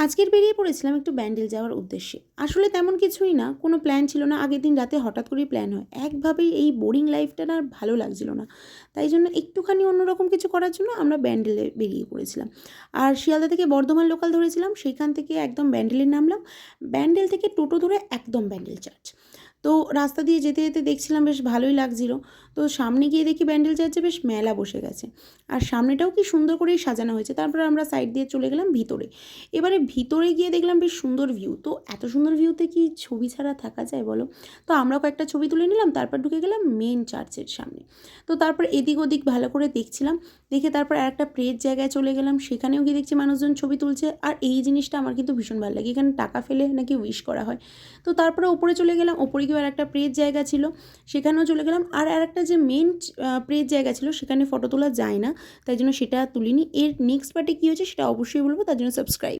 আজকের বেরিয়ে পড়েছিলাম একটু ব্যান্ডেল যাওয়ার উদ্দেশ্যে। আসলে তেমন কিছুই না, কোনো প্ল্যান ছিল না। আগের দিন রাতে হঠাৎ করেই প্ল্যান হয়। একভাবেই এই বোরিং লাইফটা না আর ভালো লাগছিল না। তাই জন্য একটুখানি অন্যরকম কিছু করার জন্য আমরা ব্যান্ডেলে বেরিয়ে পড়েছিলাম। আর শিয়ালদা থেকে বর্ধমান লোকাল ধরেছিলাম, সেইখান থেকে একদম ব্যান্ডেলে নামলাম। ব্যান্ডেল থেকে টোটো ধরে একদম ব্যান্ডেল চার্চ। তো রাস্তা দিয়ে যেতে যেতে দেখছিলাম বেশ ভালোই লাগছিল। তো সামনে গিয়ে দেখি ব্যান্ডেল চার্চে বেশ মেলা বসে গেছে। আর সামনেটাও কি সুন্দর করেই সাজানো হয়েছে। তারপরে আমরা সাইড দিয়ে চলে গেলাম ভিতরে। এবারে ভিতরে গিয়ে দেখলাম বেশ সুন্দর ভিউ। তো এত সুন্দর ভিউতে কি ছবি ছাড়া থাকা যায় বলো? তো আমরাও কয়েকটা ছবি তুলে নিলাম, তারপর ঢুকে গেলাম মেন চার্চের সামনে। তো তারপর এদিক ওদিক ভালো করে দেখছিলাম। দেখে তারপর আরেকটা প্রের জায়গায় চলে গেলাম। সেখানেও গিয়ে দেখছি মানুষজন ছবি তুলছে। আর এই জিনিসটা আমার কিন্তু ভীষণ ভালো লাগে। এখানে টাকা ফেলে নাকি উইশ করা হয়। তো তারপরে ওপরে চলে গেলাম। ওপরে গিয়ে আরেকটা প্রের জায়গা ছিল, সেখানেও চলে গেলাম। আর আরেকটা যে মেন প্রের জায়গা ছিল সেখানে ফটো তোলা যায় না, তাই জন্য সেটা তুলিনি। এর নেক্সট পার্টে কী হয়েছে সেটা অবশ্যই বলবো, তার জন্য সাবস্ক্রাইব।